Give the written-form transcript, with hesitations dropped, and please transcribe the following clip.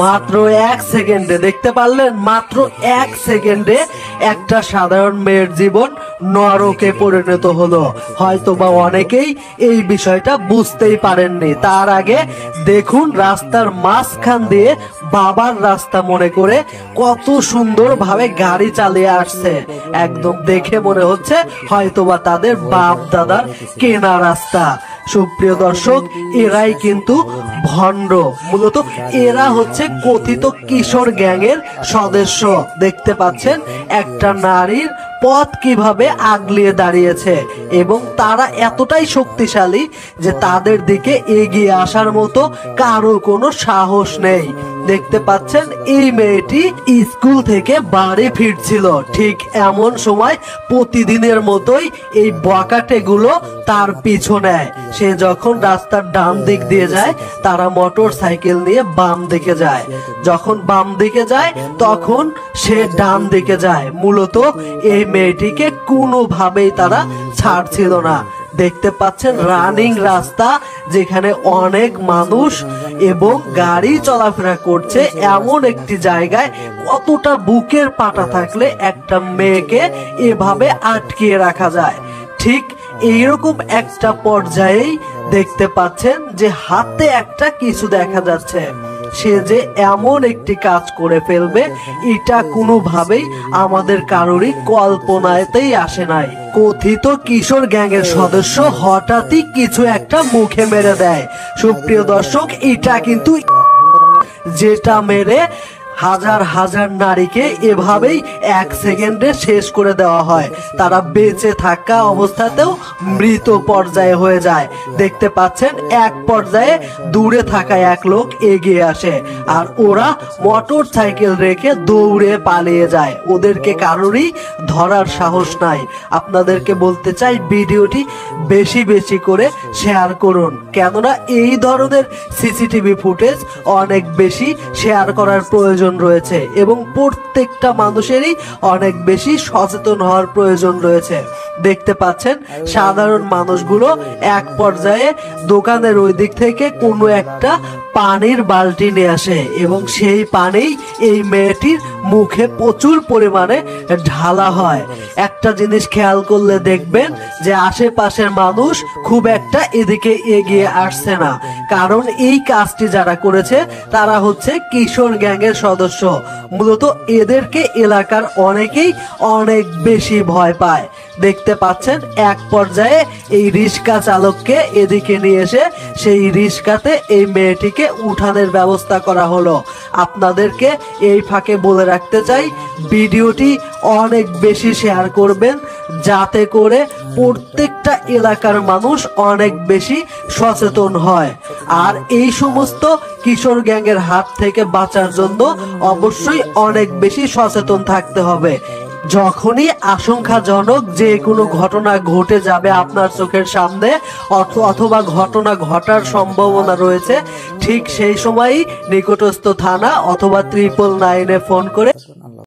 মাত্র 1 সেকেন্ডে, দেখতে পারলেন, মাত্র 1 সেকেন্ডে একটা সাধারণ মেয়ের জীবন নরকে পরিণত হলো। হয়তো বা অনেকেই এই বিষয়টা বুঝতেই পারেননি। তার আগে দেখুন রাস্তার মাঝখান দিয়ে বাবার রাস্তা মনে করে কত সুন্দরভাবে গাড়ি চালিয়ে আসছে। একদম দেখে মনে হচ্ছে হয়তোবা তাদের বাপ দাদার কেনা রাস্তা। সুপ্রিয় দর্শক, এরাই কিন্তু ভণ্ড। মূলত এরা হচ্ছে কথিত কিশোর গ্যাংয়ের সদস্য। দেখতে পাচ্ছেন একটা নারীর পথ কিভাবে আগলিয়ে দাঁড়িয়েছে এবং তারা এতটাই শক্তিশালী যে তাদের দিকে এগিয়ে আসার মতো কারো কোনো সাহস নেই। দেখতে পাচ্ছেন এই মেয়েটি স্কুল থেকে বাড়ি ফিরছিল। ঠিক এমন সময় প্রতিদিনের মতোই এই বকাটেগুলো তার পিছু নেয়। সে যখন রাস্তার ডান দিক দিয়ে যায়, তারা মোটর সাইকেল নিয়ে বাম দিকে যায়। যখন বাম দিকে যায় তখন সে ডান দিকে যায়। মূলত এই মেয়েটিকে কোনোভাবেই তারা ছাড়ছিল না। দেখতে পাচ্ছেন রানিং রাস্তা, যেখানে অনেক মানুষ এবং গাড়ি চলাফেরা করছে। এমন একটি জায়গায় কতটা বুকের পাটা থাকলে একটা মেয়েকে এভাবে আটকিয়ে রাখা যায়। ঠিক এইরকম একটা পর্যায়েই দেখতে পাচ্ছেন যে হাতে একটা কিছু দেখা যাচ্ছে। সে যে এমন একটি কাজ করে ফেলবে এটা কোনোভাবেই আমাদের কারোরই কল্পনাতেই আসে নাই। কথিত কিশোর গ্যাংয়ের সদস্য হঠাৎই কিছু একটা মুখে মেরে দেয়। সুপ্রিয় দর্শক, এটা কিন্তু যেটা মেরে হাজার হাজার নারীকে এভাবেই 1 সেকেন্ডে শেষ করে দেওয়া হয়। তারা বেঁচে থাকা অবস্থাতেও মৃত পর্যায়ে হয়ে যায়। দেখতে পাচ্ছেন এক পর্যায়ে দূরে থাকা এক লোক এগিয়ে আসে আর ওরা মোটর সাইকেল রেখে দৌড়ে পালিয়ে যায়। ওদেরকে কারোরই ধরার সাহস নাই। আপনাদেরকে বলতে চাই ভিডিওটি বেশি বেশি করে শেয়ার করুন, কেননা এই ধরনের সিসিটিভি ফুটেজ অনেক বেশি শেয়ার করার প্রয়োজন রয়েছে এবং প্রত্যেকটা মানুষেরই অনেক বেশি সচেতন হওয়ার প্রয়োজন রয়েছে। দেখতে পাচ্ছেন সাধারণ মানুষগুলো এক পর্যায়ে দোকানের ওই দিক থেকে কোনো একটা পানির বালতি নিয়ে আসে এবং সেই পানি এই মেয়েটির মুখে প্রচুর পরিমাণে ঢালা হয়। একটা জিনিস খেয়াল করলে দেখবেন যে আশেপাশের মানুষ খুব একটা এদিকে এগিয়ে আসছে না, কারণ এই কাজটি যারা করেছে তারা হচ্ছে কিশোর গ্যাংয়ের সদস্য। মূলত এদেরকে এলাকার অনেকেই অনেক বেশি ভয় পায়। দেখতে পাচ্ছেন এক পর্যায়ে এই রিক্সা চালককে এদিকে নিয়ে এসে সেই রিক্সাতে এই মেয়েটিকে উঠানের ব্যবস্থা করা হলো। আপনাদেরকে এই ফাঁকে বলে রাখতে চাই, ভিডিওটি অনেক বেশি শেয়ার করবেন যাতে করে প্রত্যেকটা এলাকার মানুষ অনেক বেশি সচেতন হয়। আর এই সমস্ত কিশোর গ্যাংয়ের হাত থেকে বাঁচার জন্য অবশ্যই অনেক বেশি সচেতন থাকতে হবে। যখনই আশঙ্কাজনক যে কোনো ঘটনা ঘটে যাবে আপনার চোখের সামনে অথবা ঘটনা ঘটার সম্ভাবনা রয়েছে, ঠিক সেই সময়ই নিকটস্থ থানা অথবা 999-এ ফোন করে